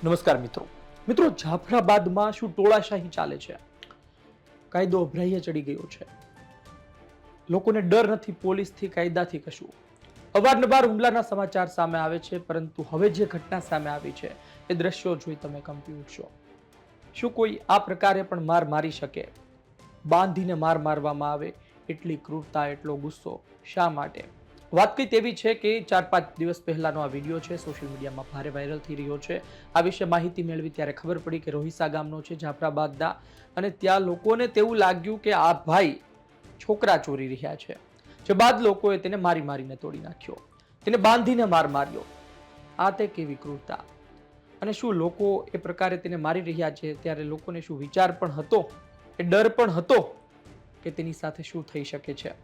નમસ્કાર મિત્રો જાફરાબાદમાં શું ટોળાશાહી ચાલે છે? કાયદો અભરાઈએ ચડી ગયો છે. લોકોને ડર નથી પોલીસથી, કાયદાથી કશું. અવારનવાર હુમલાના સમાચાર સામે આવે છે, પરંતુ હવે જે ઘટના સામે આવી છે એ દ્રશ્યો જોઈ તમે કંપી ઉઠશો. શું કોઈ આ પ્રકારે પણ માર મારી શકે? બાંધીને માર મારવામાં આવે એટલી ક્રૂરતા, એટલો ગુસ્સો શા માટે? વાત કંઈક એવી છે કે 4-5 દિવસ પહેલાનો આ વિડીયો છે, સોશિયલ મીડિયામાં ભારે વાયરલ થઈ રહ્યો છે. આ વિશે માહિતી મેળવી ત્યારે ખબર પડી કે રોહિસા ગામનો છે, જાફરાબાદના, અને ત્યાં લોકોને તેવું લાગ્યું કે આ ભાઈ છોકરા ચોરી રહ્યા છે. જે બાદ લોકોએ તેને મારીને તોડી નાખ્યો, તેને બાંધીને માર માર્યો. આ તે કેવી ક્રૂરતા! અને શું લોકો એ પ્રકારે તેને મારી રહ્યા છે ત્યારે લોકોને શું વિચાર પણ હતો, એ ડર પણ હતો કે તેની સાથે શું થઈ શકે છે?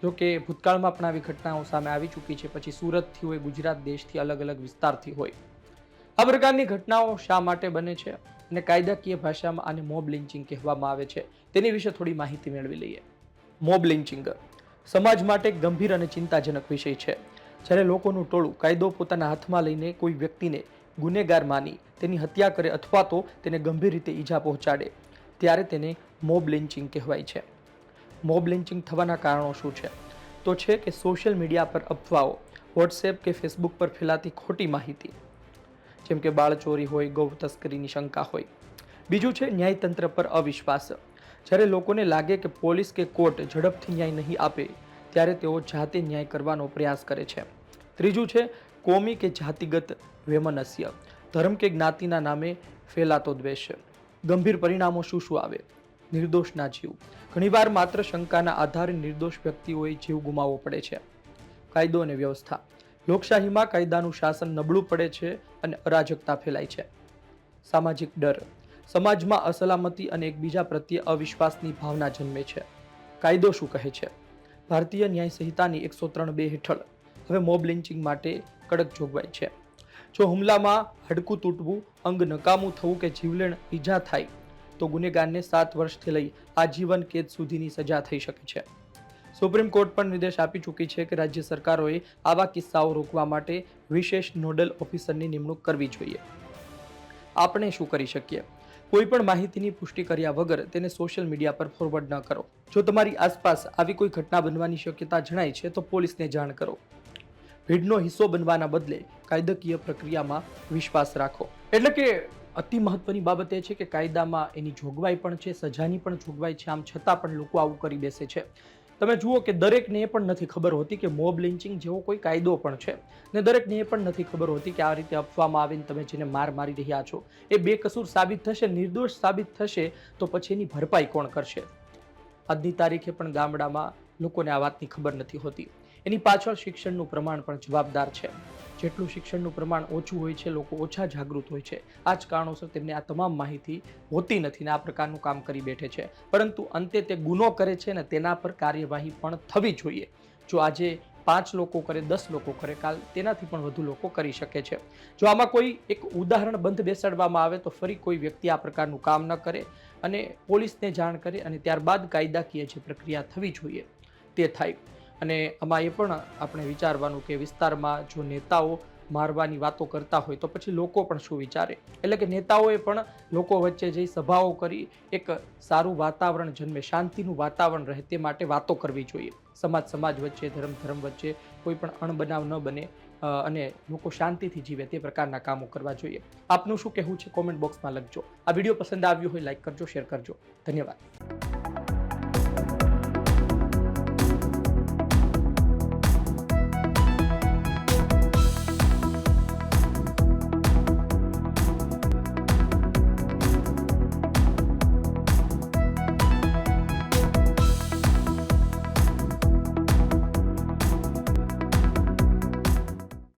જો કે ભૂતકાળમાં પણ આવી ઘટનાઓ સામે આવી ચૂકી છે, પછી સુરતથી હોય, ગુજરાત દેશથી, અલગ અલગ વિસ્તારથી હોય. આ પ્રકારની ઘટનાઓ શા માટે બને છે અને કાયદાકીય ભાષામાં આને મોબ લિન્ચિંગ કહેવામાં આવે છે, તેની વિશે થોડી માહિતી મેળવી લઈએ. મોબ લિન્ચિંગ સમાજ માટે ગંભીર અને ચિંતાજનક વિષય છે. જ્યારે લોકોનું ટોળું કાયદો પોતાના હાથમાં લઈને કોઈ વ્યક્તિને ગુનેગાર માની તેની હત્યા કરે અથવા તો તેને ગંભીર રીતે ઈજા પહોંચાડે, ત્યારે તેને મોબ લિન્ચિંગ કહેવાય છે. મોબ લિન્ચિંગ થવાના કારણો શું છે? તો છે કે સોશિયલ મીડિયા પર અફવાઓ, વોટ્સએપ કે ફેસબુક પર ફેલાતી ખોટી માહિતી, જેમ કે બાળચોરી હોય, ગૌ તસ્કરીની શંકા હોય. બીજું છે ન્યાયતંત્ર પર અવિશ્વાસ. જ્યારે લોકોને લાગે કે પોલીસ કે કોર્ટ ઝડપથી ન્યાય નહીં આપે, ત્યારે તેઓ જાતે ન્યાય કરવાનો પ્રયાસ કરે છે. ત્રીજું છે કોમી કે જાતિગત વૈમનસ્ય, ધર્મ કે જ્ઞાતિના નામે ફેલાતો દ્વેષ. ગંભીર પરિણામો શું શું આવે? નિર્દોષના જીવ. ઘણીવાર માત્ર શંકાના આધારે નિર્દોષ વ્યક્તિઓએ જીવ ગુમાવવો પડે છે. કાયદો અને વ્યવસ્થા. લોકશાહીમાં કાયદાનું શાસન નબળું પડે છે અને અરાજકતા ફેલાય છે. સામાજિક ડર. સમાજમાં અસલામતી અને એકબીજા પ્રત્યે અવિશ્વાસની ભાવના જન્મે છે. કાયદો શું કહે છે? ભારતીય ન્યાય સંહિતાની 103(2) હેઠળ હવે મોબ લિન્ચિંગ માટે કડક જોગવાઈ છે. જો હુમલામાં હાડકું તૂટવું, અંગ નકામું થવું કે જીવલેણ ઈજા થાય તો ગુનેગારને 7 વર્ષથી લઈ આજીવન કેદ સુધીની સજા થઈ શકે છે. સુપ્રીમ કોર્ટ પણ નિર્દેશ આપી ચૂકી છે કે રાજ્ય સરકારોએ આવા કિસ્સાઓ રોકવા માટે વિશેષ નોડલ ઓફિસરની નિમણૂક કરવી જોઈએ. આપણે શું કરી શકીએ? કોઈ પણ માહિતીની પુષ્ટિ કર્યા વગર તેને સોશિયલ મીડિયા પર ફોરવર્ડ ન કરો. જો તમારી આસપાસ આવી કોઈ ઘટના બનવાની શક્યતા જણાય છે તો પોલીસને જાણ કરો. ભીડનો હિસ્સો બનવાના બદલે કાયદાકીય પ્રક્રિયામાં વિશ્વાસ રાખો. એટલે કે અતિ મહત્વની બાબત એ છે કે કાયદામાં એની જોગવાઈ પણ છે, સજાની પણ જોગવાઈ છે. આમ છતાં પણ લોકો આવું કરી બેસે છે. તમે જુઓ કે દરેકને એ પણ નથી ખબર હોતી કે મોબ લિન્ચિંગ જેવો કોઈ કાયદો પણ છે, ને દરેકને એ પણ નથી ખબર હોતી કે આ રીતે અફવામાં આવીને તમે જેને મારી રહ્યા છો એ બેકસૂર સાબિત થશે, નિર્દોષ સાબિત થશે, તો પછી એની ભરપાઈ કોણ કરશે? આજની તારીખે પણ ગામડામાં લોકોને આ વાતની ખબર નથી હોતી. એની પાછળ શિક્ષણનું પ્રમાણ પણ જવાબદાર છે. જેટલું શિક્ષણનું પ્રમાણ ઓછું હોય છે, લોકો ઓછા જાગૃત હોય છે, આ જ કારણોસર તેમને આ તમામ માહિતી હોતી નથી ને આ પ્રકારનું કામ કરી બેઠે છે. પરંતુ અંતે તે ગુનો કરે છે ને તેના પર કાર્યવાહી પણ થવી જોઈએ. જો આજે 5 લોકો કરે, 10 લોકો કરે, કાલ તેનાથી પણ વધુ લોકો કરી શકે છે. જો આમાં કોઈ એક ઉદાહરણ બંધ બેસાડવામાં આવે તો ફરી કોઈ વ્યક્તિ આ પ્રકારનું કામ ન કરે અને પોલીસને જાણ કરે અને ત્યારબાદ કાયદાકીય જે પ્રક્રિયા થવી જોઈએ તે થાય. અને આમાં એ પણ આપણે વિચારવાનું કે વિસ્તારમાં જો નેતાઓ મારવાની વાતો કરતા હોય તો પછી લોકો પણ શું વિચારે? એટલે કે નેતાઓએ પણ લોકો વચ્ચે જઈ સભાઓ કરી એક સારું વાતાવરણ જન્મે, શાંતિનું વાતાવરણ રહે તે માટે વાતો કરવી જોઈએ. સમાજ વચ્ચે, ધર્મ વચ્ચે કોઈ પણ અણબનાવ ન બને અને લોકો શાંતિથી જીવે તે પ્રકારના કામો કરવા જોઈએ. આપનું શું કહેવું છે કોમેન્ટ બોક્સમાં લખજો. આ વિડીયો પસંદ આવ્યો હોય લાઈક કરજો, શેર કરજો. ધન્યવાદ.